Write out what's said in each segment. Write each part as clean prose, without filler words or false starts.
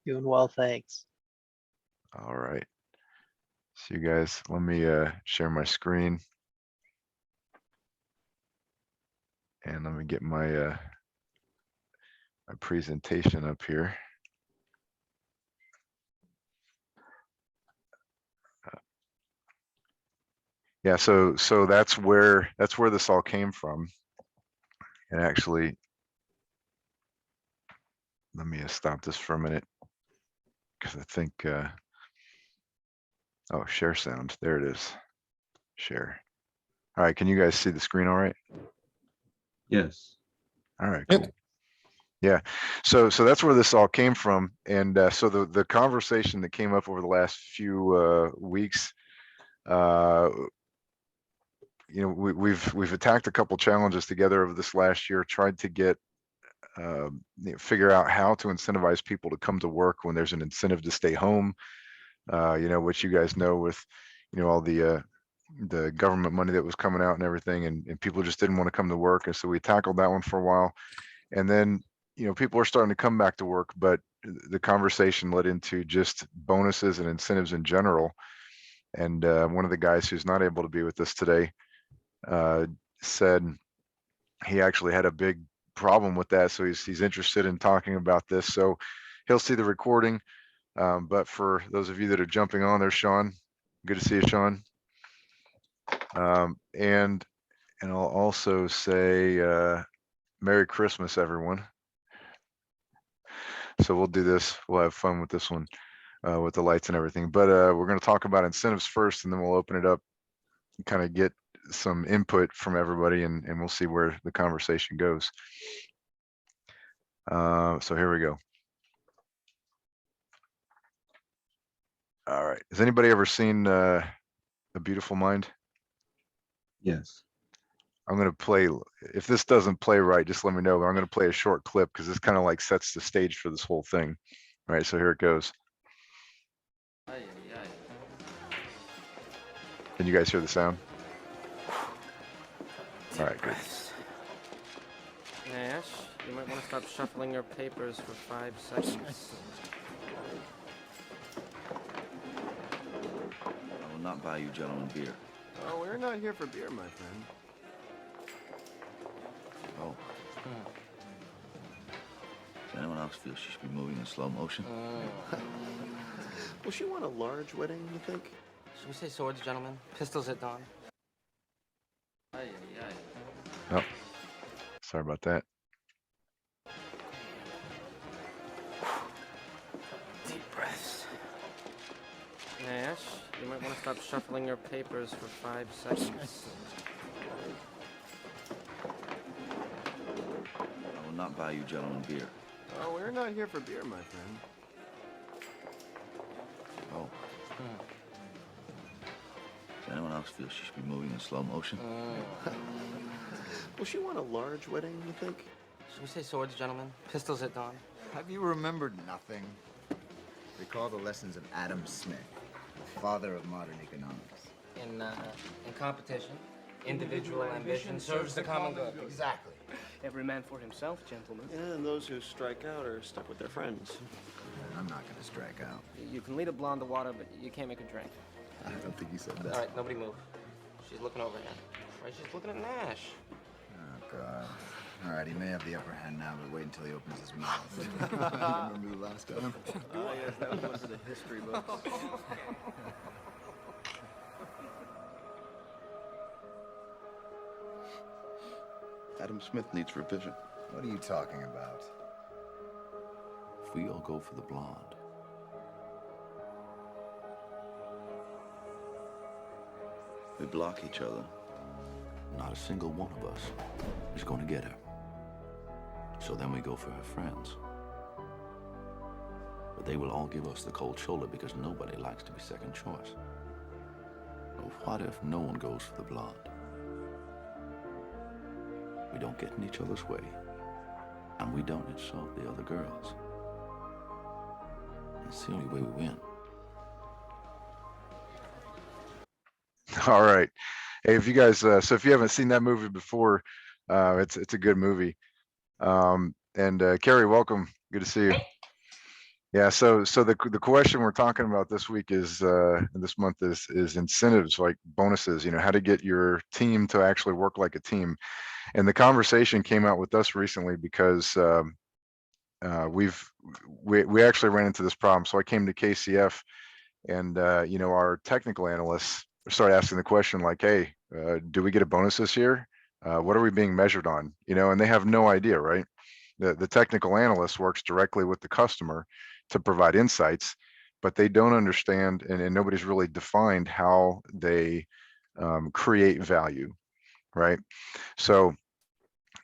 Doing well, thanks. All right. So you guys, let me share my screen and let me get my presentation up here. Yeah, so that's where this all came from. And actually, let me stop this for a minute because I think oh, share sound. There it is. Share. All right, can you guys see the screen all right? Yes. All right, Yep. cool. Yeah, so that's where this all came from, and so the conversation that came up over the last few weeks, we've attacked a couple challenges together over this last year, tried to get figure out how to incentivize people to come to work when there's an incentive to stay home. Which you guys know with all the government money that was coming out and everything, and people just didn't want to come to work, and so we tackled that one for a while, and then people are starting to come back to work, but the conversation led into just bonuses and incentives in general. And one of the guys who's not able to be with us today said he actually had a big problem with that, so he's interested in talking about this. So he'll see the recording. But for those of you that are jumping on, there's Sean. Good to see you, Sean. And I'll also say Merry Christmas, everyone. So we'll do this. We'll have fun with this one, with the lights and everything. But we're going to talk about incentives first, and then we'll open it up and kind of get some input from everybody, and we'll see where the conversation goes. So here we go. All right. Has anybody ever seen A Beautiful Mind? Yes. I'm going to play, if this doesn't play right, just let me know, but I'm going to play a short clip because this kind of like sets the stage for this whole thing. All right, so here it goes. Can you guys hear the sound? All right, good. Nash, you might want to stop shuffling your papers for 5 seconds. I will not buy you gentlemen beer. Oh, we're not here for beer, my friend. Oh. Does anyone else feel she should be moving in slow motion? Will she want a large wedding, you think? Should we say swords, gentlemen? Pistols at dawn? Oh, sorry about that. Deep breaths. Nash, you might want to stop shuffling your papers for 5 seconds. I will not buy you gentlemen beer. Oh, we're not here for beer, my friend. Oh. Does anyone else feel she should be moving in slow motion? Will she want a large wedding, you think? Should we say swords, gentlemen? Pistols at dawn? Have you remembered nothing? Recall the lessons of Adam Smith, the father of modern economics. In competition, individual ambition serves the common good. Exactly. Every man for himself, gentlemen. Yeah, and those who strike out are stuck with their friends. I'm not gonna strike out. You can lead a blonde to water, but you can't make her drink. I don't think he said that. All right, nobody move. She's looking over here. Right, she's looking at Nash. Oh, God. All right, he may have the upper hand now, but wait until he opens his mouth. Remember the last time? Oh, yes, that was the history books. Adam Smith needs revision. What are you talking about? If we all go for the blonde, we block each other. Not a single one of us is going to get her. So then we go for her friends. But they will all give us the cold shoulder because nobody likes to be second choice. But what if no one goes for the blonde? We don't get in each other's way, and we don't insult the other girls. It's the only way we win. All right. Hey, if you guys, so if you haven't seen that movie before, it's a good movie. And Carrie, welcome. Good to see you. Yeah, so the question we're talking about this week is this month is incentives, like bonuses, how to get your team to actually work like a team. And the conversation came out with us recently because we actually ran into this problem. So I came to KCF, and our technical analysts started asking the question like, hey, do we get a bonus this year? What are we being measured on? And they have no idea, right? The technical analyst works directly with the customer to provide insights, but they don't understand, and nobody's really defined how they create value, right? So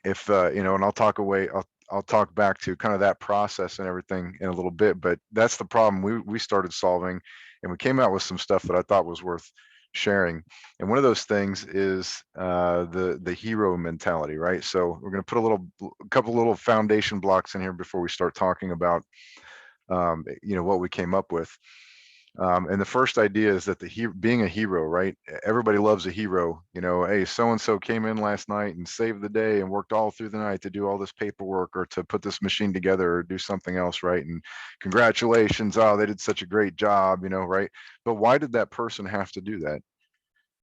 if and I'll talk back to kind of that process and everything in a little bit, but that's the problem we started solving, and we came out with some stuff that I thought was worth sharing. And one of those things is the hero mentality, right? So we're going to put a couple little foundation blocks in here before we start talking about what we came up with. And the first idea is that being a hero, right? Everybody loves a hero. Hey, so and so came in last night and saved the day and worked all through the night to do all this paperwork or to put this machine together or do something else, right? And congratulations, oh, they did such a great job, right? But why did that person have to do that?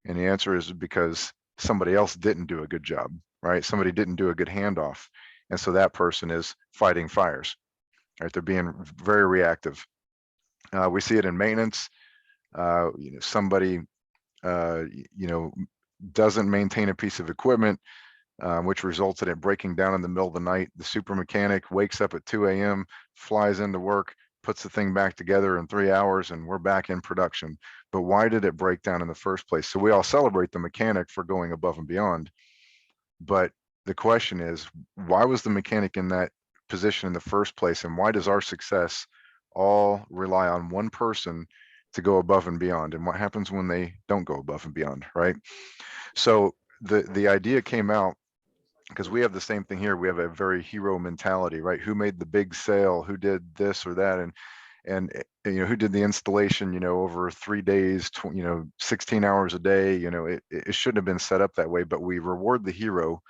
And the answer is because somebody else didn't do a good job, right? Somebody didn't do a good handoff, and so that person is fighting fires, right? They're being very reactive. We see it in maintenance. Somebody doesn't maintain a piece of equipment, which resulted in breaking down in the middle of the night. The super mechanic wakes up at 2 a.m., flies into work, puts the thing back together in 3 hours, and we're back in production. But why did it break down in the first place? So we all celebrate the mechanic for going above and beyond. But the question is, why was the mechanic in that position in the first place? And why does our success all rely on one person to go above and beyond? And what happens when they don't go above and beyond, right? So the idea came out because we have the same thing here. We have a very hero mentality, right? Who made the big sale? Who did this or that? And who did the installation, over 3 days, 16 hours a day. It shouldn't have been set up that way, but we reward the hero,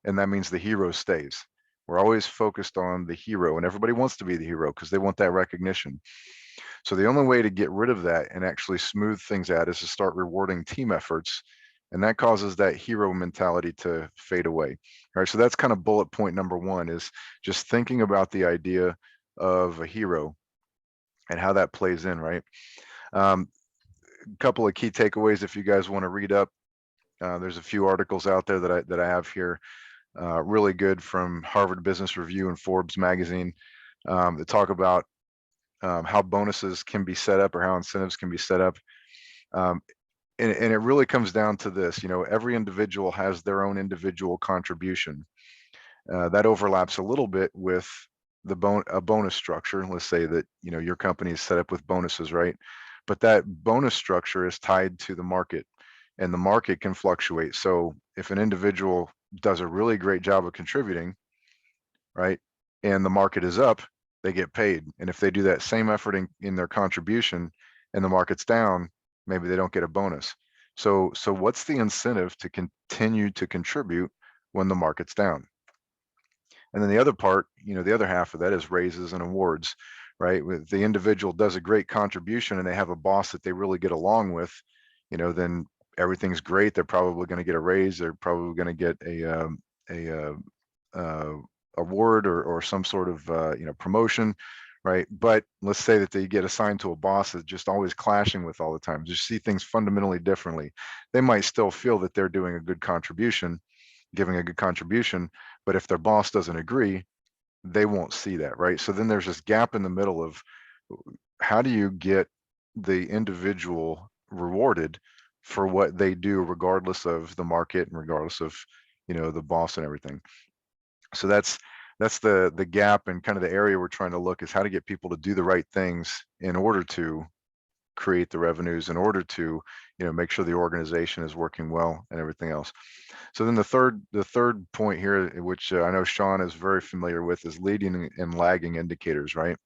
and that means the hero stays. We're always focused on the hero, and everybody wants to be the hero because they want that recognition. So the only way to get rid of that and actually smooth things out is to start rewarding team efforts. And that causes that hero mentality to fade away. All right. So that's kind of bullet point number one, is just thinking about the idea of a hero and how that plays in, right? A couple of key takeaways if you guys want to read up. There's a few articles out there that I have here, really good, from Harvard Business Review and Forbes magazine, that talk about how bonuses can be set up or how incentives can be set up. And it really comes down to this, every individual has their own individual contribution. That overlaps a little bit with a bonus structure. Let's say that, your company is set up with bonuses, right? But that bonus structure is tied to the market, and the market can fluctuate. So if an individual does a really great job of contributing, right, and the market is up, they get paid. And if they do that same effort in their contribution and the market's down, maybe they don't get a bonus. So what's the incentive to continue to contribute when the market's down? And then the other part, the other half of that is raises and awards, right? With the individual does a great contribution and they have a boss that they really get along with, then everything's great. They're probably going to get a raise. They're probably going to get a award or some sort of promotion, right? But let's say that they get assigned to a boss that's just always clashing with all the time, just see things fundamentally differently. They might still feel that they're doing a good contribution, giving a good contribution, but if their boss doesn't agree, they won't see that, right? So then there's this gap in the middle of how do you get the individual rewarded for what they do, regardless of the market and regardless of the boss and everything. So that's the gap, and kind of the area we're trying to look is how to get people to do the right things in order to create the revenues, in order to make sure the organization is working well and everything else. So then the third point here, which I know Sean is very familiar with, is leading and lagging indicators, right?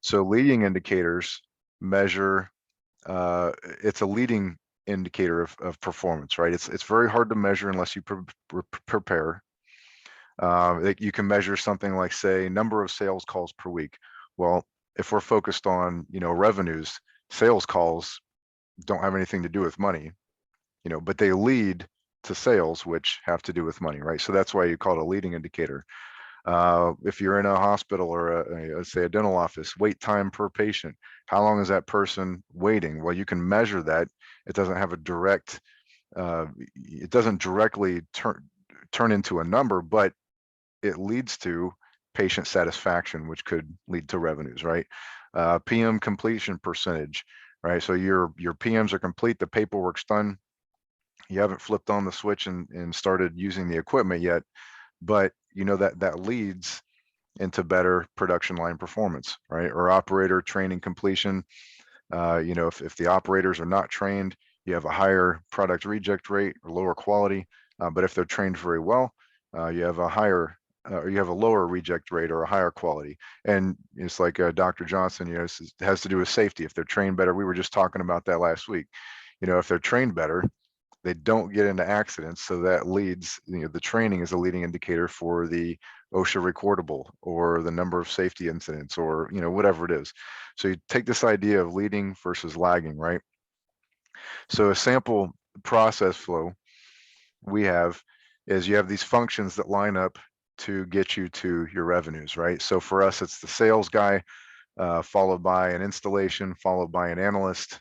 So leading indicators measure, it's a leading indicator of performance, right? It's very hard to measure unless you prepare. You can measure something like, say, number of sales calls per week. Well, if we're focused on, revenues, sales calls don't have anything to do with money, but they lead to sales, which have to do with money, right? So that's why you call it a leading indicator. If you're in a hospital or let's say a dental office, wait time per patient, how long is that person waiting? Well, you can measure that. It doesn't have a direct, it doesn't directly turn into a number, but it leads to patient satisfaction, which could lead to revenues, right? PM completion percentage, right? So your PMs are complete, the paperwork's done. You haven't flipped on the switch and started using the equipment yet, but that leads into better production line performance, right? Or operator training completion. If the operators are not trained, you have a higher product reject rate or lower quality. But if they're trained very well, you have a higher, you have a lower reject rate or a higher quality. And it's like Dr. Johnson, it has to do with safety. If they're trained better, we were just talking about that last week. If they're trained better, they don't get into accidents. So that leads, the training is a leading indicator for the OSHA recordable or the number of safety incidents or, whatever it is. So you take this idea of leading versus lagging, right? So a sample process flow we have is you have these functions that line up to get you to your revenues, right? So for us, it's the sales guy, followed by an installation, followed by an analyst,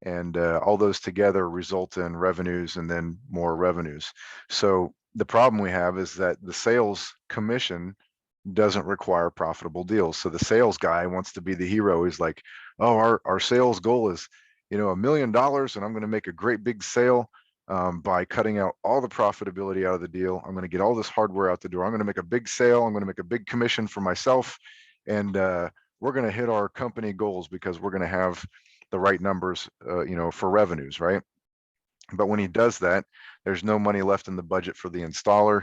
and all those together result in revenues and then more revenues. So the problem we have is that the sales commission doesn't require profitable deals. So the sales guy wants to be the hero. He's like, oh, our sales goal is, $1 million, and I'm going to make a great big sale by cutting out all the profitability out of the deal. I'm going to get all this hardware out the door. I'm going to make a big sale. I'm going to make a big commission for myself. And we're going to hit our company goals because we're going to have the right numbers, for revenues, right? But when he does that, there's no money left in the budget for the installer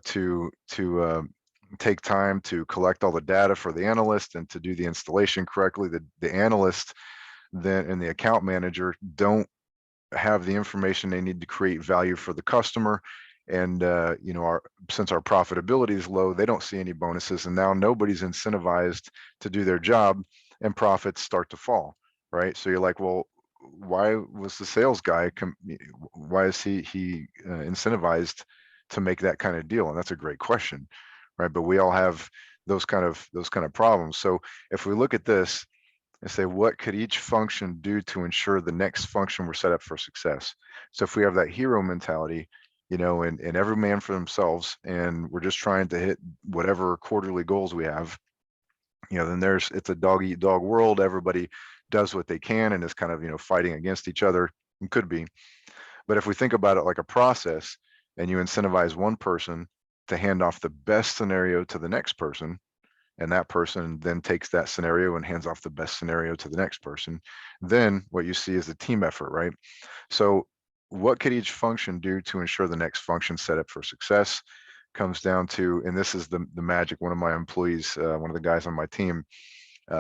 to take time to collect all the data for the analyst and to do the installation correctly. The analyst then and the account manager don't have the information they need to create value for the customer. And since our profitability is low, they don't see any bonuses, and now nobody's incentivized to do their job, and profits start to fall, right? So you're like, well, why was the sales guy why is he incentivized to make that kind of deal? And that's a great question, right? But we all have those kind of problems. So if we look at this and say, what could each function do to ensure the next function we're set up for success? So if we have that hero mentality, and every man for themselves, and we're just trying to hit whatever quarterly goals we have, then it's a dog eat dog world. Everybody does what they can and is kind of, fighting against each other. It could be. But if we think about it like a process and you incentivize one person to hand off the best scenario to the next person, and that person then takes that scenario and hands off the best scenario to the next person, then what you see is a team effort, right? So what could each function do to ensure the next function set up for success? Comes down to, and this is the magic, one of my employees, one of the guys on my team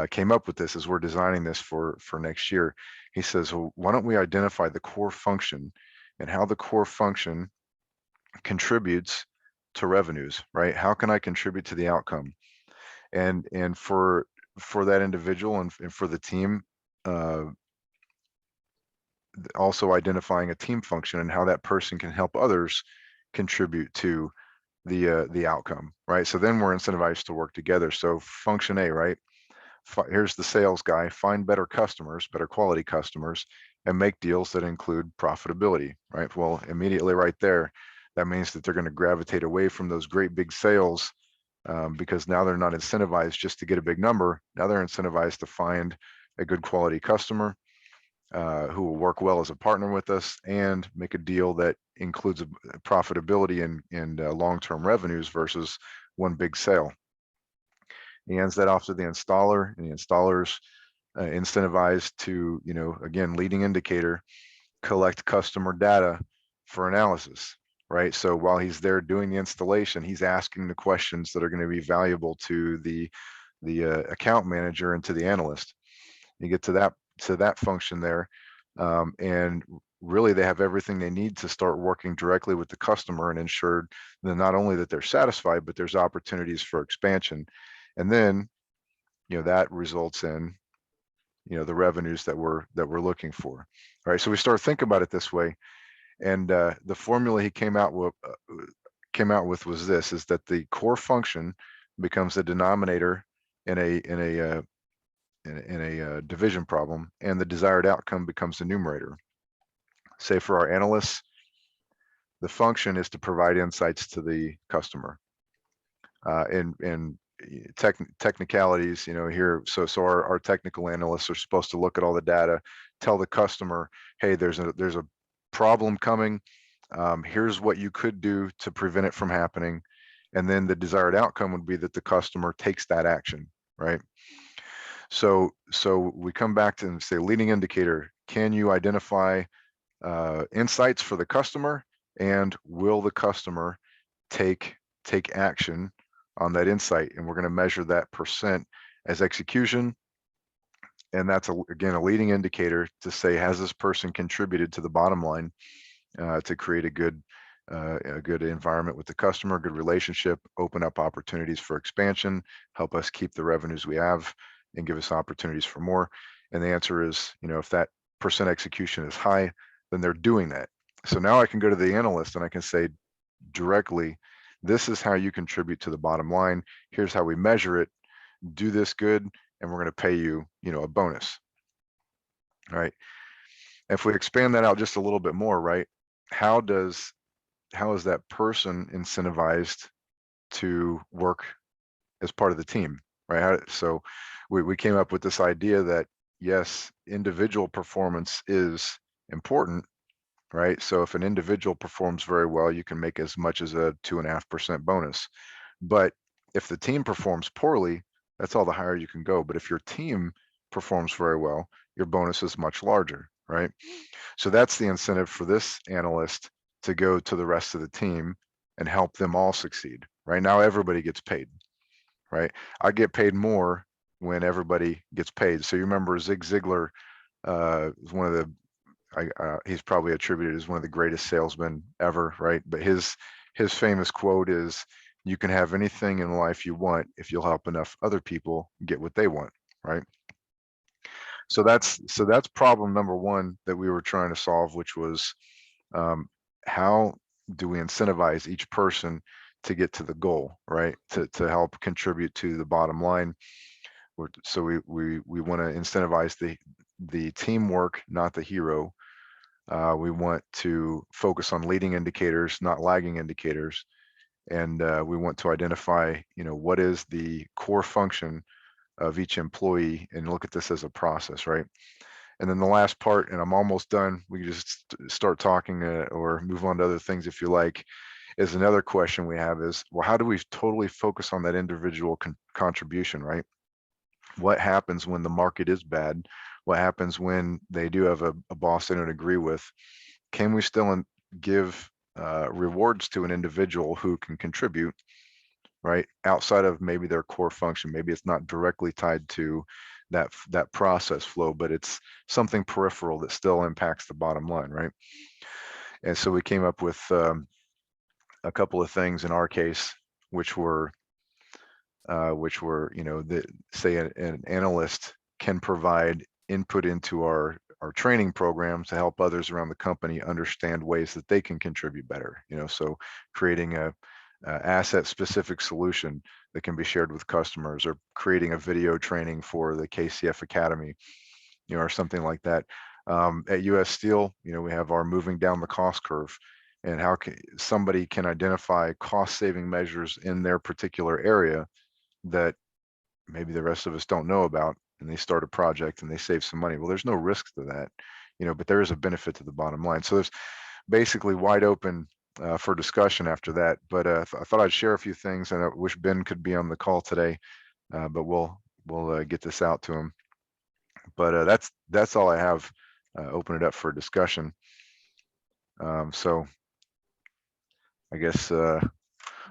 came up with this as we're designing this for next year. He says, well, why don't we identify the core function and how the core function contributes to revenues, right? How can I contribute to the outcome? And for that individual and for the team, also identifying a team function and how that person can help others contribute to the outcome, right? So then we're incentivized to work together. So function A, right? Here's the sales guy: find better customers, better quality customers, and make deals that include profitability, right? Well, immediately right there, that means that they're going to gravitate away from those great big sales, because now they're not incentivized just to get a big number. Now they're incentivized to find a good quality customer who will work well as a partner with us and make a deal that includes profitability and long-term revenues versus one big sale. He hands that off to the installer, and the installer's incentivized to, again, leading indicator, collect customer data for analysis, right? So while he's there doing the installation, he's asking the questions that are going to be valuable to the account manager and to the analyst. You get to that function there, and really they have everything they need to start working directly with the customer and ensure that not only that they're satisfied, but there's opportunities for expansion. And then that results in, the revenues that we're looking for. All right, so we start thinking about it this way, and the formula he came out with was this: is that the core function becomes the denominator in a division problem, and the desired outcome becomes the numerator. Say for our analysts, the function is to provide insights to the customer. And technicalities, here, so our technical analysts are supposed to look at all the data, tell the customer, hey, there's a problem coming. Here's what you could do to prevent it from happening. And then the desired outcome would be that the customer takes that action, right? So we come back to and say, leading indicator, can you identify insights for the customer, and will the customer take action on that insight? And we're going to measure that percent as execution. And that's again a leading indicator to say, has this person contributed to the bottom line to create a good environment with the customer, good relationship, open up opportunities for expansion, help us keep the revenues we have, and give us opportunities for more. And the answer is, if that percent execution is high, then they're doing that. So now I can go to the analyst and I can say directly, this is how you contribute to the bottom line. Here's how we measure it. Do this good, and we're going to pay you, a bonus. All right. If we expand that out just a little bit more, right? How is that person incentivized to work as part of the team, right? So we came up with this idea that yes, individual performance is important, right? So if an individual performs very well, you can make as much as a 2.5% bonus. But if the team performs poorly, that's all the higher you can go. But if your team performs very well, your bonus is much larger, right? So that's the incentive for this analyst to go to the rest of the team and help them all succeed. Right now, everybody gets paid, right? I get paid more when everybody gets paid. So you remember Zig Ziglar is one of the, he's probably attributed as one of the greatest salesmen ever, right? But his famous quote is, you can have anything in life you want if you'll help enough other people get what they want, right? So that's problem number one that we were trying to solve, which was how do we incentivize each person to get to the goal, right? To help contribute to the bottom line. So we want to incentivize the teamwork, not the hero. We want to focus on leading indicators, not lagging indicators. And we want to identify, what is the core function of each employee, and look at this as a process, right? And then the last part, and I'm almost done, we can just start talking or move on to other things if you like, is another question we have is, well, how do we totally focus on that individual contribution, right? What happens when the market is bad? What happens when they do have a boss they don't agree with? Can we still give rewards to an individual who can contribute, right, outside of maybe their core function? Maybe it's not directly tied to that process flow, but it's something peripheral that still impacts the bottom line, right? And so we came up with a couple of things in our case, which were say an analyst can provide input into our training program to help others around the company understand ways that they can contribute better. So creating a asset specific solution that can be shared with customers, or creating a video training for the KCF Academy, or something like that. At US Steel, we have our moving down the cost curve, and how somebody can identify cost saving measures in their particular area that maybe the rest of us don't know about, and they start a project and they save some money. Well, there's no risk to that, but there is a benefit to the bottom line. So there's basically wide open for discussion after that. But I thought I'd share a few things, and I wish Ben could be on the call today, but we'll get this out to him. But that's all I have. Open it up for discussion. So I guess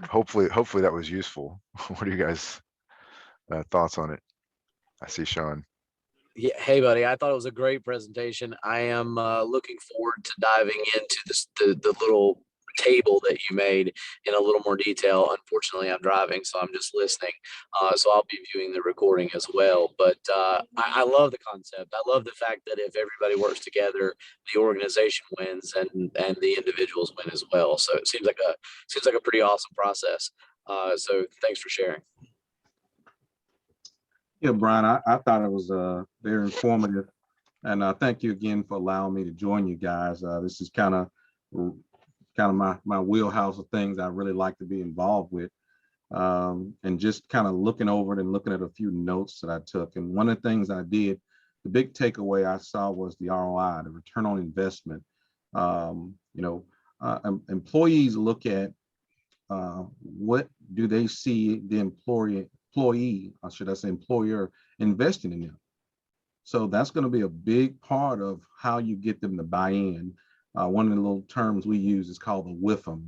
hopefully that was useful. What are you guys thoughts on it? I see Sean. Yeah, hey buddy, I thought it was a great presentation. I am looking forward to diving into the little table that you made in a little more detail. Unfortunately, I'm driving, so I'm just listening. So I'll be viewing the recording as well. But I love the concept. I love the fact that if everybody works together, the organization wins and the individuals win as well. So it seems like a pretty awesome process. So thanks for sharing. Yeah, Brian, I thought it was very informative. And thank you again for allowing me to join you guys. This is kind of my wheelhouse of things I really like to be involved with. And just kind of looking over it and looking at a few notes that I took. And one of the things I did, the big takeaway I saw was the ROI, the return on investment. Employees look at what do they see the employee, or should I say employer, investing in them. So that's going to be a big part of how you get them to buy in. One of the little terms we use is called the WIFM.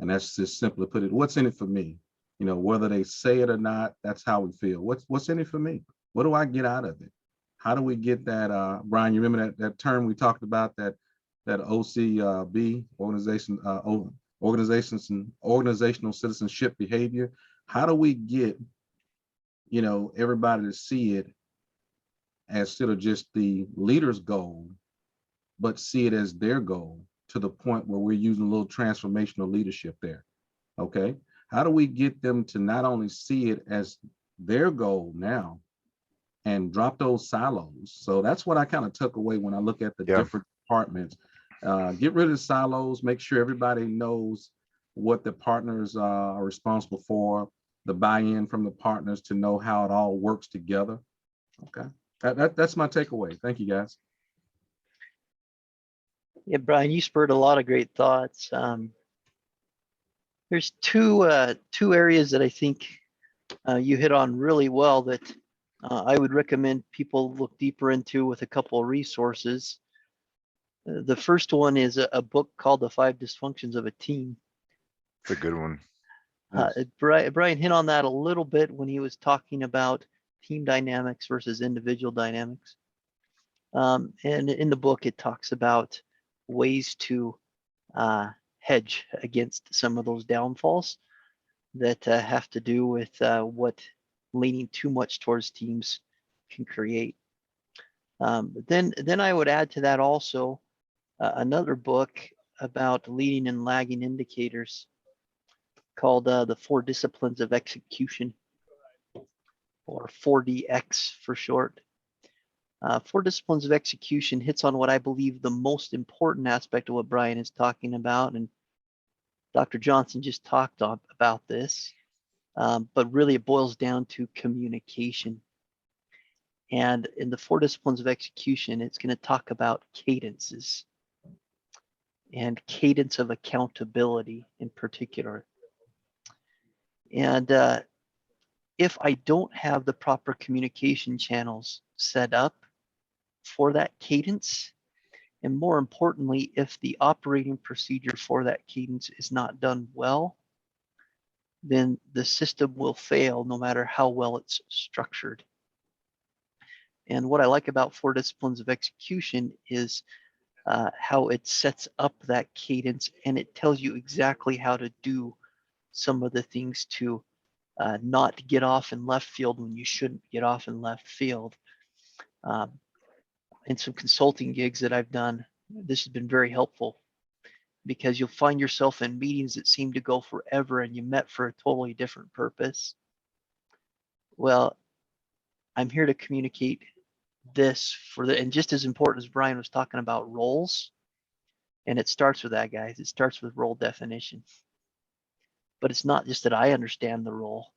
And that's just simply put it, what's in it for me? You know, whether they say it or not, that's how we feel. What's in it for me? What do I get out of it? How do we get that, Brian, you remember that term we talked about, that OCB, organizations and organizational citizenship behavior? How do we get, everybody to see it as instead of just the leader's goal, but see it as their goal, to the point where we're using a little transformational leadership there? Okay. How do we get them to not only see it as their goal now and drop those silos? So that's what I kind of took away when I look at the different departments. Get rid of the silos, make sure everybody knows what the partners are responsible for, the buy-in from the partners to know how it all works together. Okay, that's my takeaway. Thank you, guys. Yeah, Brian, you spurred a lot of great thoughts. There's two areas that I think you hit on really well that I would recommend people look deeper into with a couple of resources. The first one is a book called The 5 Dysfunctions of a Team. It's a good one. Brian hit on that a little bit when he was talking about team dynamics versus individual dynamics. And in the book, it talks about ways to hedge against some of those downfalls that have to do with what leaning too much towards teams can create. Then I would add to that also another book about leading and lagging indicators called The 4 Disciplines of Execution, or 4DX for short. 4 Disciplines of Execution hits on what I believe the most important aspect of what Brian is talking about, and Dr. Johnson just talked about this, but really it boils down to communication. And in the 4 Disciplines of Execution, it's going to talk about cadences and cadence of accountability in particular. And if I don't have the proper communication channels set up for that cadence, and more importantly, if the operating procedure for that cadence is not done well, then the system will fail no matter how well it's structured. And what I like about 4 Disciplines of Execution is how it sets up that cadence, and it tells you exactly how to do some of the things to not get off in left field when you shouldn't get off in left field. In some consulting gigs that I've done, this has been very helpful, because you'll find yourself in meetings that seem to go forever and you met for a totally different purpose. Well, I'm here to communicate this and just as important as Brian was talking about roles, and it starts with that, guys. It starts with role definition. But it's not just that I understand the role.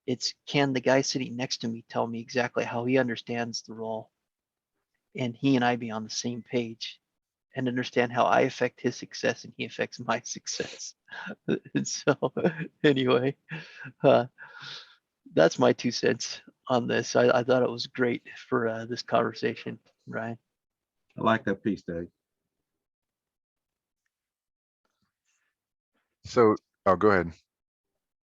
It's, can the guy sitting next to me tell me exactly how he understands the role, and he and I be on the same page and understand how I affect his success and he affects my success. And so anyway, that's my 2 cents on this. I thought it was great for this conversation, Ryan. I like that piece, Dave. So, oh, go ahead.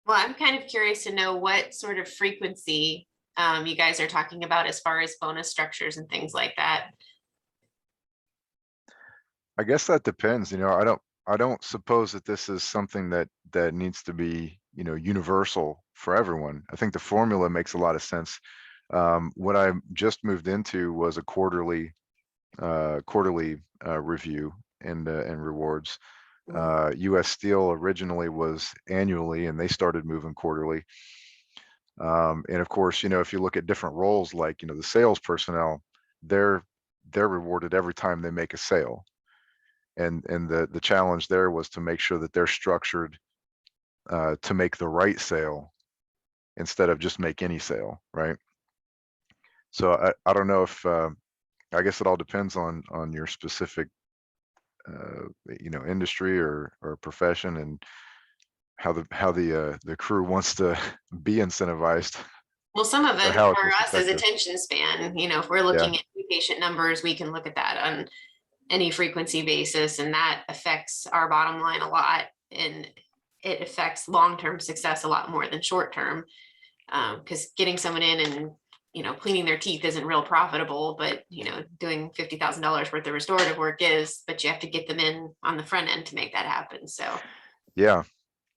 Well, I'm kind of curious to know what sort of frequency you guys are talking about as far as bonus structures and things like that. I guess that depends. I I don't suppose that this is something that needs to be, you know, universal for everyone. I think the formula makes a lot of sense. What I just moved into was a quarterly review and rewards. US Steel originally was annually, and they started moving quarterly. And of course, you know, if you look at different roles, like, you know, the sales personnel, they're rewarded every time they make a sale. And the challenge there was to make sure that they're structured to make the right sale instead of just make any sale, right? So I don't know if I guess it all depends on your specific you know, industry or profession, and how the crew wants to be incentivized, Well, some of or it how it's for most us is effective. attention span. You know, if we're Yeah, looking at new patient numbers, we can look at that on any frequency basis, and that affects our bottom line a lot. And it affects long-term success a lot more than short-term. Because getting someone in and, you know, cleaning their teeth isn't real profitable, but, you know, doing $50,000 worth of restorative work is, but you have to get them in on the front end to make that happen. So yeah,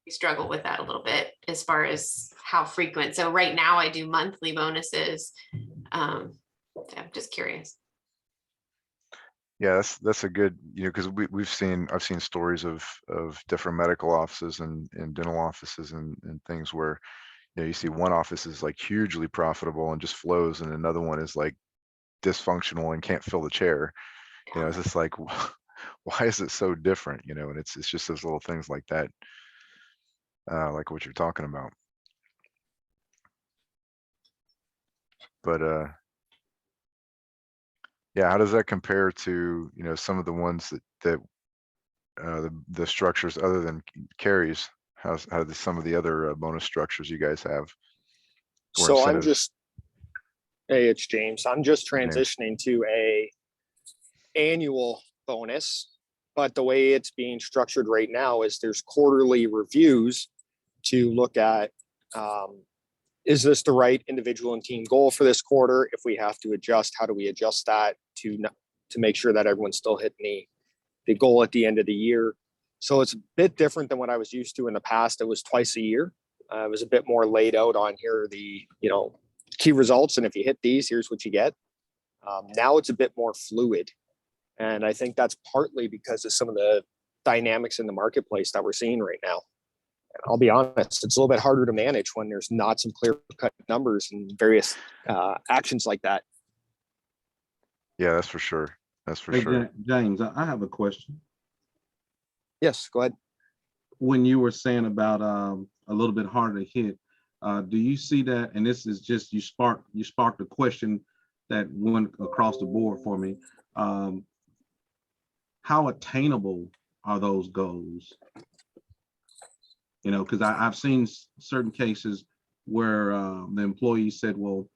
we struggle with that a little bit as far as how frequent. So right now I do monthly bonuses. I'm just curious. yeah. That's a good, you know, because I've seen stories of different medical offices and dental offices and things where, you know, you see one office is like hugely profitable and just flows, and another one is like dysfunctional and can't fill the chair. You know, it's just like, why is it so different? You know, and it's just those little things like that, like what you're talking about. But yeah, how does that compare to, you know, some of the ones that the structures other than carries? How do some of the other bonus structures you guys have, or So I'm incentives? just, hey, it's James. I'm just James. transitioning to a annual bonus, but the way it's being structured right now is there's quarterly reviews to look at, is this the right individual and team goal for this quarter? If we have to adjust, how do we adjust that to make sure that everyone's still hitting the goal at the end of the year? So it's a bit different than what I was used to in the past. It was twice a year. It was a bit more laid out on, here are the, you know, key results, and if you hit these, here's what you get. Now it's a bit more fluid, and I think that's partly because of some of the dynamics in the marketplace that we're seeing right now. And I'll be honest, it's a little bit harder to manage when there's not some clear-cut numbers and various actions like that. Yeah, that's for sure. That's for Hey, sure. James, I have a question. Yes, go ahead. When you were saying about a little bit harder to hit, do you see that? And this is just, you sparked a question that went across the board for me. How attainable are those goals? You know, because I've seen certain cases where the employee said, well,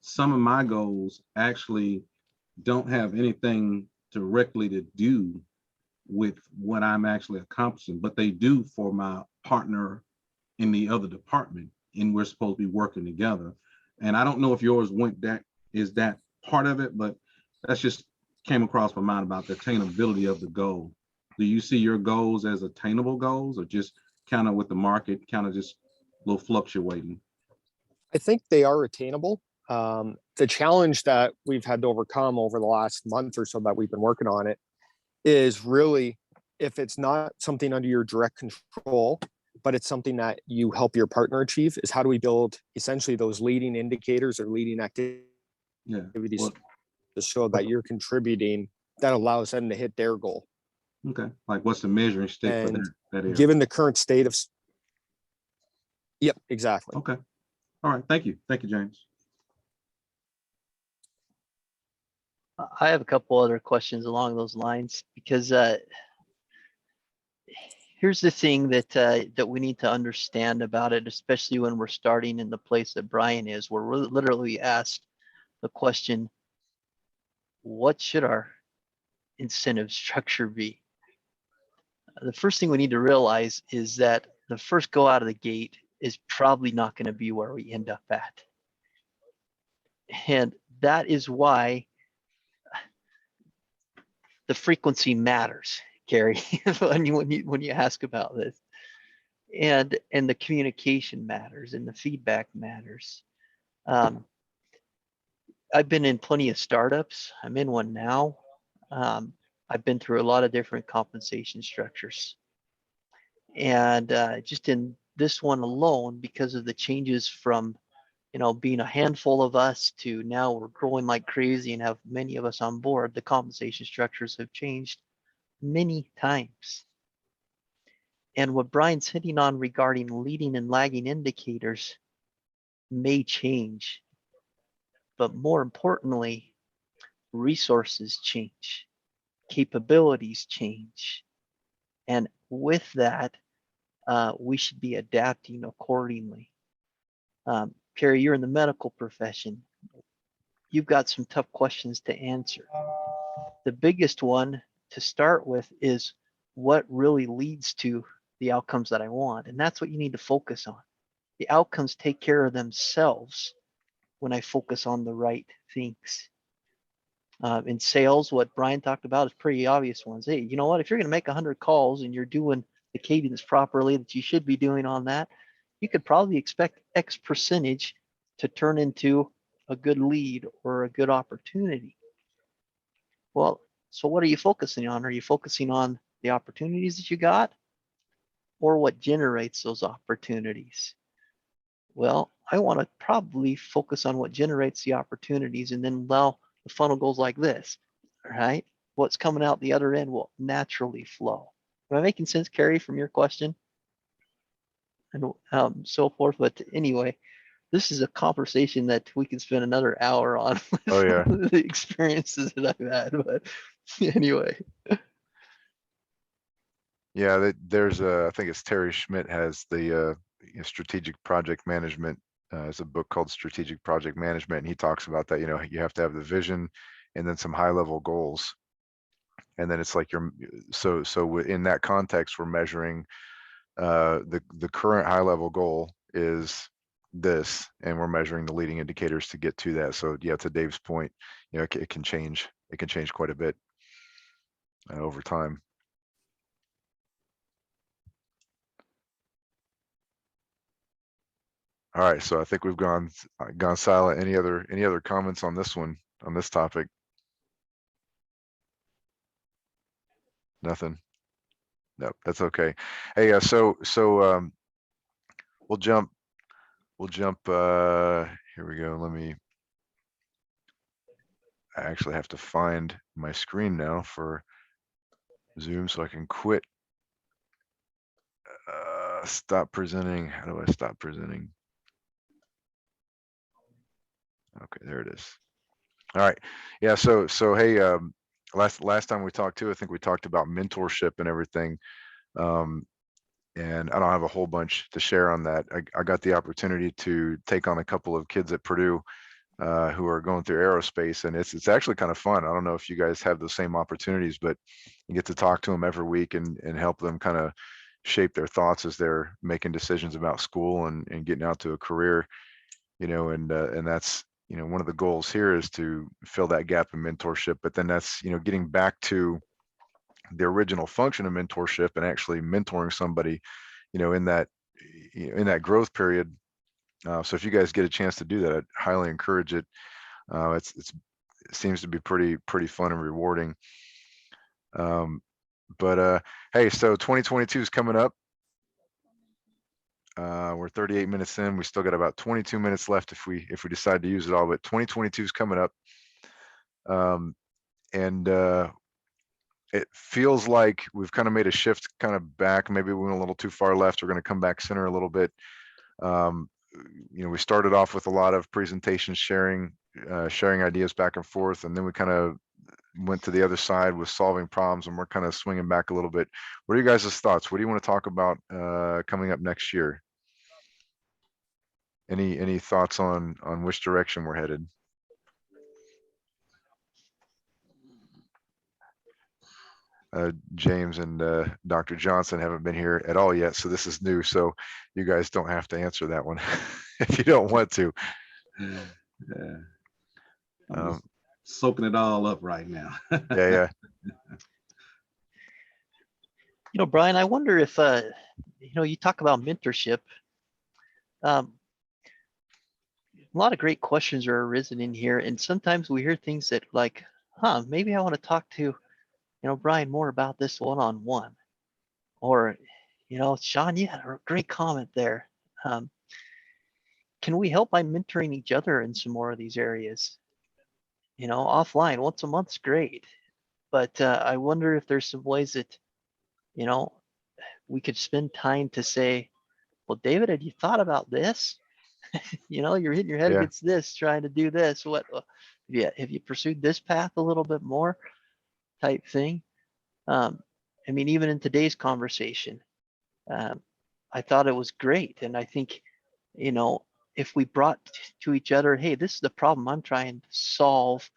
some of my goals actually don't have anything directly to do with what I'm actually accomplishing, but they do for my partner in the other department, and we're supposed to be working together. And I don't know if yours is that part of it, but that's just came across my mind about the attainability of the goal. Do you see your goals as attainable goals, or just kind of with the market kind of just a little fluctuating? I think they are attainable. The challenge that we've had to overcome over the last month or so that we've been working on it is really, if it's not something under your direct control, but it's something that you help your partner achieve, is how do we build essentially those leading indicators or leading activities to show that you're contributing, that allows them to hit their goal. Okay, like what's the measuring stick for that area? Given the current state of, yep, exactly. Okay, all right, thank you, James. I have a couple other questions along those lines, because here's the thing that we need to understand about it, especially when we're starting in the place that Brian is, where we're literally asked the question, what should our incentive structure be? The first thing we need to realize is that the first go out of the gate is probably not going to be where we end up at. And that is why the frequency matters, Carrie, when you ask about this. And the communication matters and the feedback matters. I've been in plenty of startups. I'm in one now. I've been through a lot of different compensation structures. And just in this one alone, because of the changes from, being a handful of us to now we're growing like crazy and have many of us on board, the compensation structures have changed many times. And what Brian's hitting on regarding leading and lagging indicators may change, but more importantly, resources change, capabilities change. And with that, we should be adapting accordingly. Carrie, you're in the medical profession. You've got some tough questions to answer. The biggest one to start with is what really leads to the outcomes that I want. And that's what you need to focus on. The outcomes take care of themselves when I focus on the right things. In sales, what Brian talked about is pretty obvious ones. Hey, you know what? If you're going to make 100 calls and you're doing the cadence properly that you should be doing on that, you could probably expect X percentage to turn into a good lead or a good opportunity. Well, so what are you focusing on? Are you focusing on the opportunities that you got or what generates those opportunities? Well, I want to probably focus on what generates the opportunities, and then, well, the funnel goes like this, all right? What's coming out the other end will naturally flow. Am I making sense, Carrie, from your question? And so forth. But anyway, this is a conversation that we can spend another hour on with Oh yeah. the experiences that I've had. But anyway. Yeah, there's I think it's Terry Schmidt has the strategic project management. It's a book called Strategic Project Management, and he talks about that. You have to have the vision and then some high level goals. And then it's like so in that context, we're measuring the current high level goal is this, and we're measuring the leading indicators to get to that. So yeah, to Dave's point, it can change. It can change quite a bit over time. All right, so I think we've gone silent. Any other comments on this one, on this topic? Nothing. No, that's okay. Hey, so we'll jump. Here we go. I actually have to find my screen now for Zoom so I can quit. Stop presenting. How do I stop presenting? Okay, there it is. All right. Yeah. So hey, last time we talked too, I think we talked about mentorship and everything. And I don't have a whole bunch to share on that. I got the opportunity to take on a couple of kids at Purdue who are going through aerospace, and it's actually kind of fun. I don't know if you guys have the same opportunities, but you get to talk to them every week and help them kind of shape their thoughts as they're making decisions about school and getting out to a career, and that's, one of the goals here is to fill that gap in mentorship, but then that's, getting back to the original function of mentorship and actually mentoring somebody, in that growth period. So if you guys get a chance to do that, I'd highly encourage it. It seems to be pretty fun and rewarding. But hey, so 2022 is coming up. We're 38 minutes in. We still got about 22 minutes left if we decide to use it all. But 2022 is coming up, and it feels like we've kind of made a shift, kind of back. Maybe we went a little too far left. We're going to come back center a little bit. We started off with a lot of presentations, sharing ideas back and forth, and then we kind of went to the other side with solving problems, and we're kind of swinging back a little bit. What are you guys' thoughts? What do you want to talk about coming up next year? Any thoughts on which direction we're headed? James and Dr. Johnson haven't been here at all yet, so this is new. So you guys don't have to answer that one if you don't want to. Yeah. I'm soaking it all up right now. Yeah. Brian, I wonder if, you talk about mentorship. A lot of great questions are arisen in here, and sometimes we hear things that like, maybe I want to talk to, Brian more about this one-on-one. Or, Sean, you had a great comment there. Can we help by mentoring each other in some more of these areas? Offline, once a month's great. But I wonder if there's some ways that, we could spend time to say, well, David, have you thought about this? You're hitting your head Yeah. against this, trying to do this. What, have you pursued this path a little bit more type thing? I mean, even in today's conversation, I thought it was great. And I think, if we brought to each other, hey, this is the problem I'm trying to solve.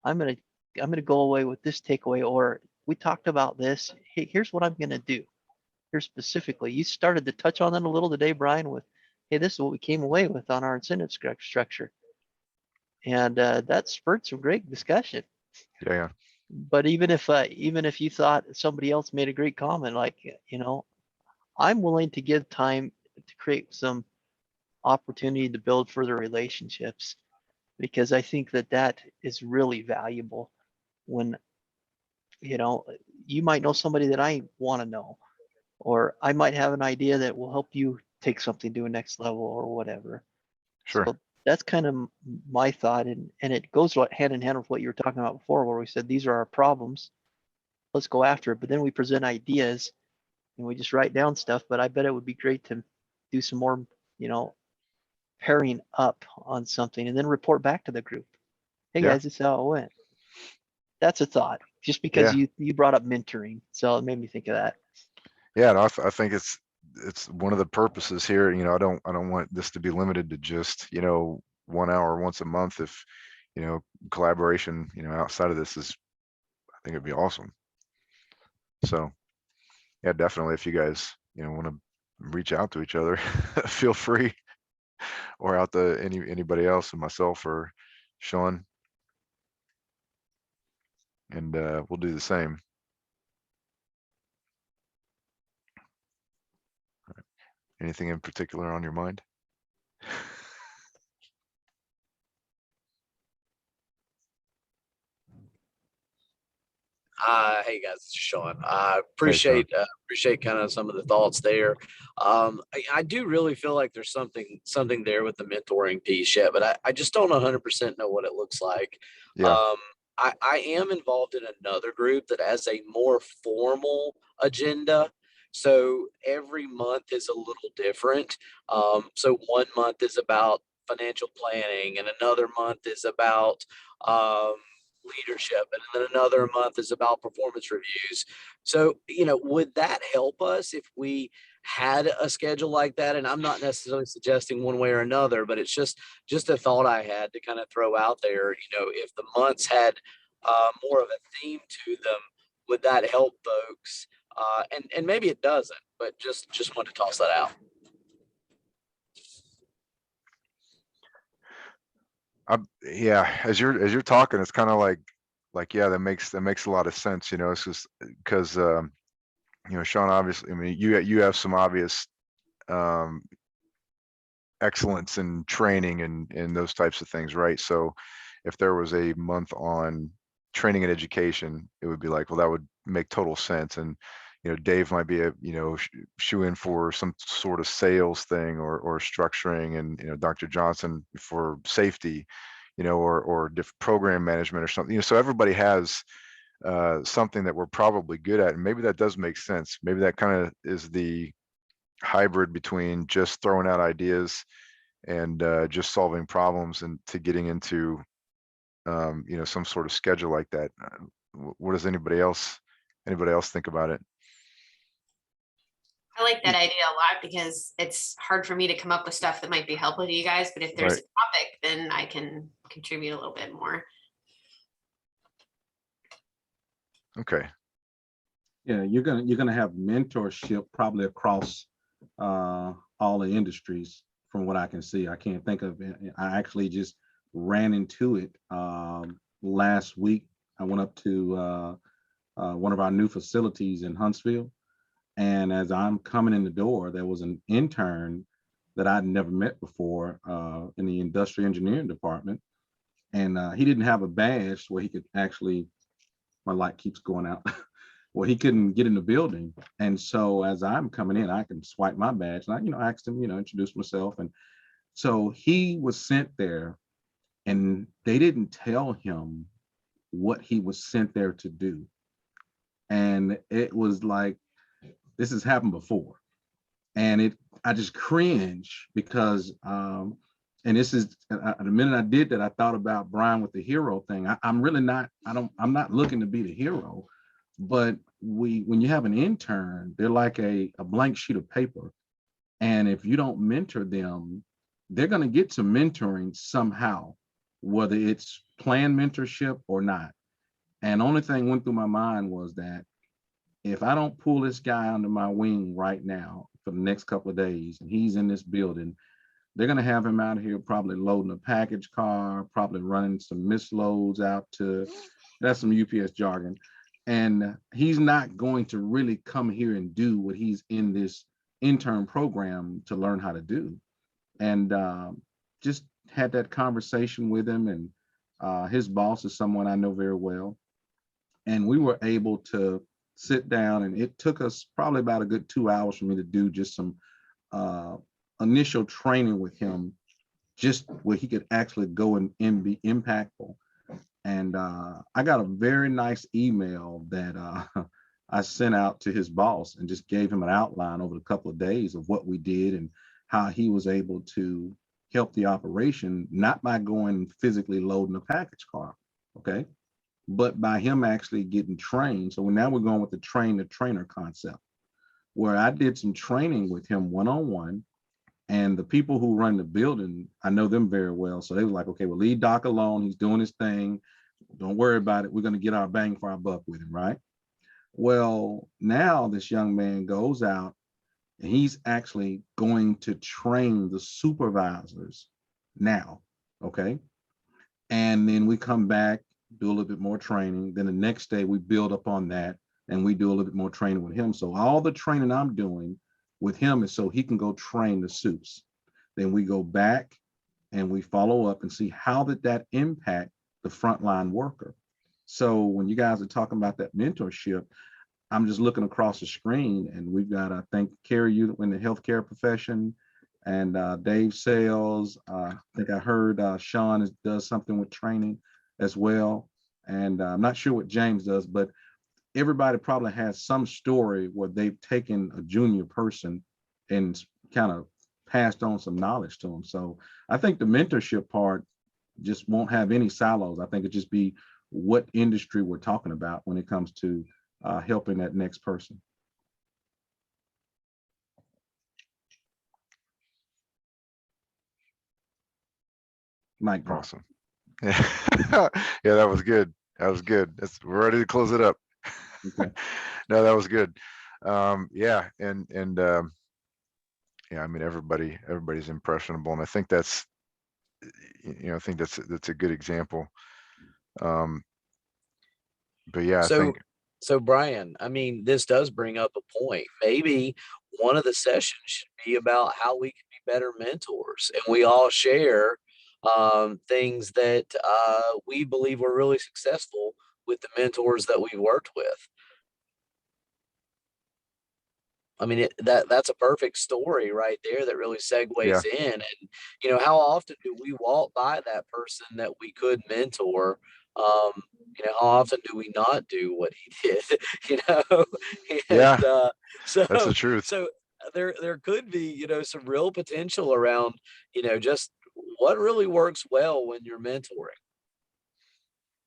I'm gonna go away with this takeaway, or we talked about this. Hey, here's what I'm gonna do. Here specifically, you started to touch on that a little today, Brian, with, hey, this is what we came away with on our incentive structure, and that spurred some great discussion. Yeah. But even if you thought somebody else made a great comment, like, I'm willing to give time to create some opportunity to build further relationships, because I think that is really valuable. When you might know somebody that I want to know, or I might have an idea that will help you take something to a next level or whatever. Sure. So that's kind of my thought, and it goes hand in hand with what you were talking about before, where we said these are our problems, let's go after it. But then we present ideas and we just write down stuff. But I bet it would be great to do some more, pairing up on something and then report back to the group. Hey Yeah. guys, this is how it went. That's a thought, just because Yeah. you brought up mentoring, so it made me think of that. Yeah, no, I think it's one of the purposes here. I don't want this to be limited to just 1 hour once a month. If collaboration outside of this is, I think it'd be awesome. So yeah, definitely, if you guys want to reach out to each other, feel free, or out to anybody else, and myself or Sean, and we'll do the same. Anything in particular on your mind? Hey guys, it's Sean. I Hey, Sean. appreciate kind of some of the thoughts there. I do really feel like there's something there with the mentoring piece yet, but I just don't 100% know what it looks like. Yeah. I am involved in another group that has a more formal agenda. So every month is a little different. So 1 month is about financial planning, and another month is about leadership, and then another month is about performance reviews. So would that help us if we had a schedule like that? And I'm not necessarily suggesting one way or another, but it's just a thought I had to kind of throw out there. If the months had more of a theme to them, would that help folks? And maybe it doesn't, but just want to toss that out. Yeah, as you're talking, it's kind of like yeah, that makes a lot of sense. It's just because Sean, obviously, I mean, you have some obvious um excellence in training and those types of things, right? So if there was a month on training and education, it would be like, well, that would make total sense. And Dave might be a shoe in for some sort of sales thing, or structuring, and Dr. Johnson for safety, or different program management or something. So everybody has something that we're probably good at, and maybe that does make sense. Maybe that kind of is the hybrid between just throwing out ideas and just solving problems, and to getting into some sort of schedule like that. What does anybody else think about it? I like that idea a lot, because it's hard for me to come up with stuff that might be helpful to you guys, but if there's Right. a topic, then I can contribute a little bit more. Okay. Yeah, you're gonna have mentorship probably across all the industries, from what I can see. I can't think of it. I actually just ran into it last week. I went up to one of our new facilities in Huntsville, And as I'm coming in the door, there was an intern that I'd never met before in the industrial engineering department. And he didn't have a badge where he could actually, my light keeps going out, well, he couldn't get in the building. And so as I'm coming in, I can swipe my badge. And I, asked him, introduce myself. And so he was sent there, and they didn't tell him what he was sent there to do. And it was like, this has happened before. And I just cringe because, and this is the minute I did that, I thought about Brian with the hero thing. I'm really not, I'm not looking to be the hero, but when you have an intern, they're like a blank sheet of paper. And if you don't mentor them, they're going to get to mentoring somehow, whether it's planned mentorship or not. And only thing went through my mind was that if I don't pull this guy under my wing right now for the next couple of days, and he's in this building, they're going to have him out here probably loading a package car, probably running some misloads out to, that's some UPS jargon. And he's not going to really come here and do what he's in this intern program to learn how to do. And just had that conversation with him, and his boss is someone I know very well. And we were able to sit down, and it took us probably about a good 2 hours for me to do just some initial training with him, just where he could actually go and be impactful. And I got a very nice email that I sent out to his boss and just gave him an outline over a couple of days of what we did and how he was able to help the operation, not by going physically loading a package car, okay, but by him actually getting trained. So now we're going with the train the trainer concept, where I did some training with him one-on-one. And the people who run the building, I know them very well. So they were like, okay, well, leave Doc alone. He's doing his thing. Don't worry about it. We're going to get our bang for our buck with him, right? Well, now this young man goes out and he's actually going to train the supervisors now, okay? And then we come back, do a little bit more training. Then the next day we build up on that and we do a little bit more training with him. So all the training I'm doing with him is so he can go train the suits. Then we go back and we follow up and see how did that impact the frontline worker. So when you guys are talking about that mentorship, I'm just looking across the screen, and we've got, I think, Carrie, you in the healthcare profession, and Dave Sales. I think I heard Sean does something with training as well. And I'm not sure what James does, but everybody probably has some story where they've taken a junior person and kind of passed on some knowledge to them. So I think the mentorship part just won't have any silos. I think it just be what industry we're talking about when it comes to helping that next person. Mike. Awesome. Yeah. Yeah, that was good. That was good. We're ready to close it up. Okay. No, that was good. Yeah, and yeah, I mean, everybody's impressionable, and I think that's, I think that's a good example. But yeah, I think. So Brian, I mean, this does bring up a point. Maybe one of the sessions should be about how we can be better mentors, and we all share things that we believe were really successful with the mentors that we've worked with. I mean, that's a perfect story right there that really segues in. And, how often do we walk by that person that we could mentor? How often do we not do what he did? Yeah, So that's the truth. So there could be, some real potential around, just what really works well when you're mentoring.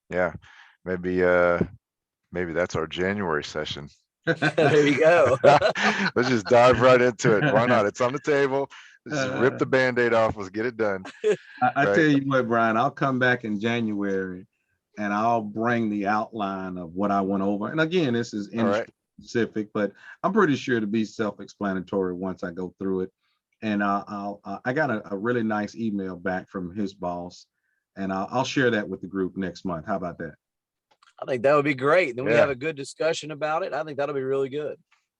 Yeah, maybe that's our January session. There you go. Let's just dive right into it. Why not? It's on the table. Let's just rip the Band-Aid off. Let's get it done. I tell you what, Brian, I'll come back in January and I'll bring the outline of what I went over. And again, this is industry specific, but I'm pretty sure to be self-explanatory once I go through it. And I got a really nice email back from his boss, and I'll share that with the group next month. How about that? I think that would be great. Then we have a good discussion about it. I think that'll be really good.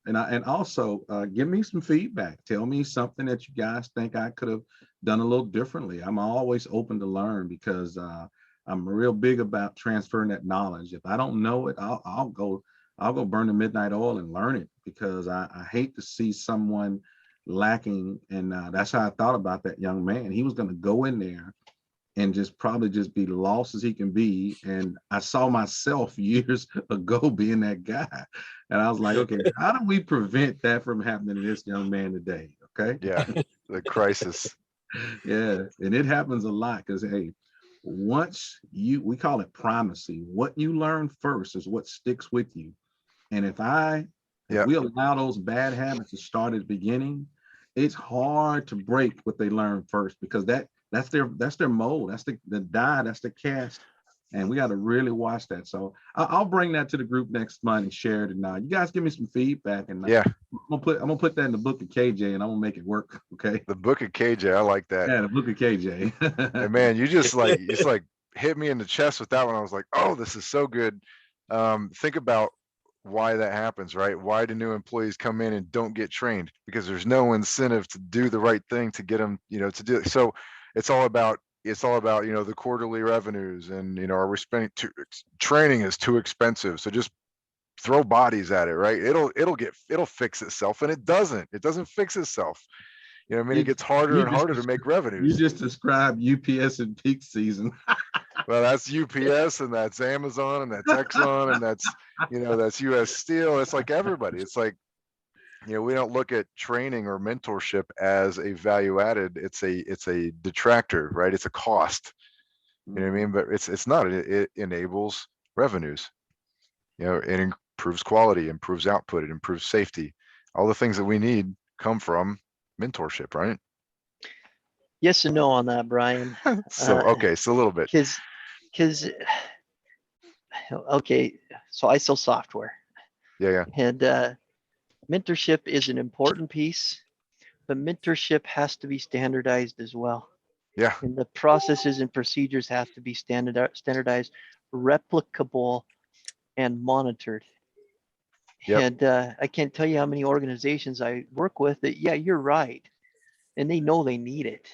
And also give me some feedback. Tell me something that you guys think I could have done a little differently. I'm always open to learn because I'm real big about transferring that knowledge. If I don't know it, I'll go burn the midnight oil and learn it because I hate to see someone lacking. And that's how I thought about that young man. He was going to go in there and just probably just be lost as he can be. And I saw myself years ago being that guy. And I was like, okay, how do we prevent that from happening to this young man today? Okay. Yeah, the crisis. Yeah. And it happens a lot because, hey, we call it primacy. What you learn first is what sticks with you. And if we allow those bad habits to start at the beginning, it's hard to break what they learn first because that's their mold. That's the die. That's the cast. And we got to really watch that. So I'll bring that to the group next month and share it. And you guys give me some feedback. And yeah, I'm gonna put that in the book of KJ, and I'm gonna make it work. Okay. The book of KJ. I like that. Yeah, the book of KJ. And man, you just it's like hit me in the chest with that one. I was like, oh, this is so good. Think about why that happens, right? Why do new employees come in and don't get trained? Because there's no incentive to do the right thing to get them, to do it. So it's all about the quarterly revenues and are we spending training is too expensive. So just throw bodies at it, right? It'll fix itself, and it doesn't fix itself. I mean, it gets harder and harder to make revenues. You just described UPS in peak season. Well, that's UPS and that's Amazon and that's Exxon and that's that's US Steel. It's like everybody. It's like we don't look at training or mentorship as a value added. It's a detractor, right? It's a cost. You know what I mean? But it's not. It enables revenues. It improves quality, improves output, it improves safety. All the things that we need come from mentorship, right? Yes and no on that, Brian. So okay, so a little bit. Because okay, so I sell software. Yeah. And mentorship is an important piece, but mentorship has to be standardized as well. Yeah. And the processes and procedures have to be standardized, replicable, and monitored. Yep. And I can't tell you how many organizations I work with that, yeah, you're right. And they know they need it.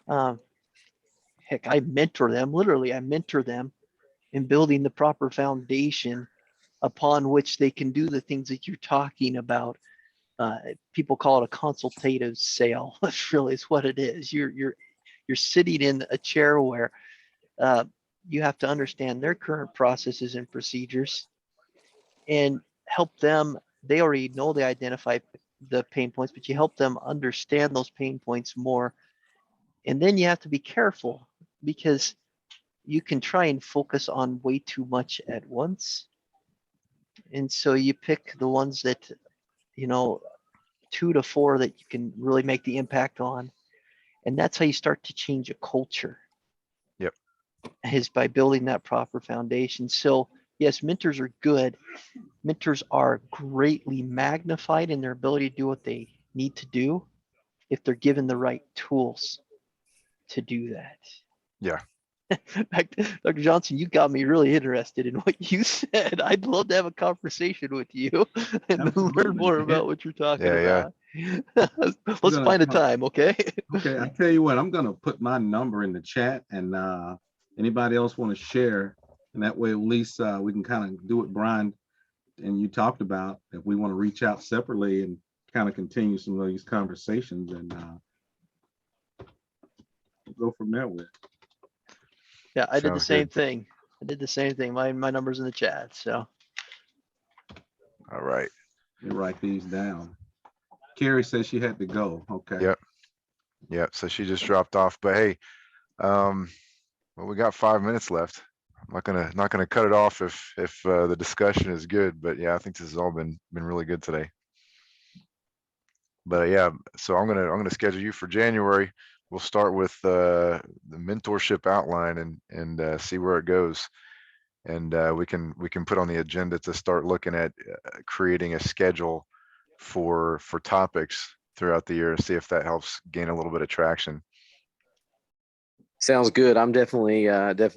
Heck, I mentor them, literally, I mentor them in building the proper foundation upon which they can do the things that you're talking about. People call it a consultative sale. That's really is what it is. You're sitting in a chair where you have to understand their current processes and procedures and help them. They already know they identify the pain points, but you help them understand those pain points more. And then you have to be careful because you can try and focus on way too much at once. And so you pick the ones that, 2 to 4 that you can really make the impact on. And that's how you start to change a culture. Yep. Is by building that proper foundation. So yes, mentors are good. Mentors are greatly magnified in their ability to do what they need to do if they're given the right tools to do that. Yeah. Dr. Johnson, you got me really interested in what you said. I'd love to have a conversation with you and Absolutely. learn more about what you're talking about. Let's find a time, okay? Okay, I tell you what, I'm gonna put my number in the chat, and anybody else want to share, and that way at least we can kind of do what Brian and you talked about. If we want to reach out separately and kind of continue some of these conversations, and go from there with. Yeah, I did the same thing. I did the same thing. My number's in the chat. So. All right. Let me write these down. Carrie says she had to go. Okay. Yep. So she just dropped off. But hey, well, we got 5 minutes left. I'm not gonna cut it off if the discussion is good. But yeah, I think this has all been really good today. But yeah, so I'm gonna schedule you for January. We'll start with the mentorship outline and see where it goes, and we can put on the agenda to start looking at creating a schedule for topics throughout the year and see if that helps gain a little bit of traction. Sounds good. I'm definitely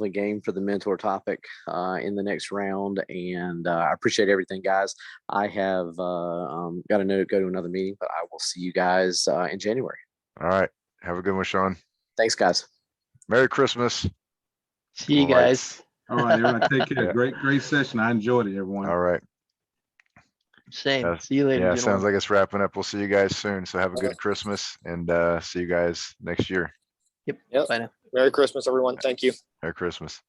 game for the mentor topic in the next round, and I appreciate everything, guys. I have got to go to another meeting, but I will see you guys in January. All right. Have a good one, Sean. Thanks, guys. Merry Christmas. See you guys. All right, everyone, take care. Yeah. Great session. I enjoyed it, everyone. All right. Same. See you later, Yeah, gentlemen. sounds like it's wrapping up. We'll see you guys soon. So have a good Christmas and see you guys next year. Yep. Yep. Bye now. Merry Christmas, everyone. Thank you. Merry Christmas.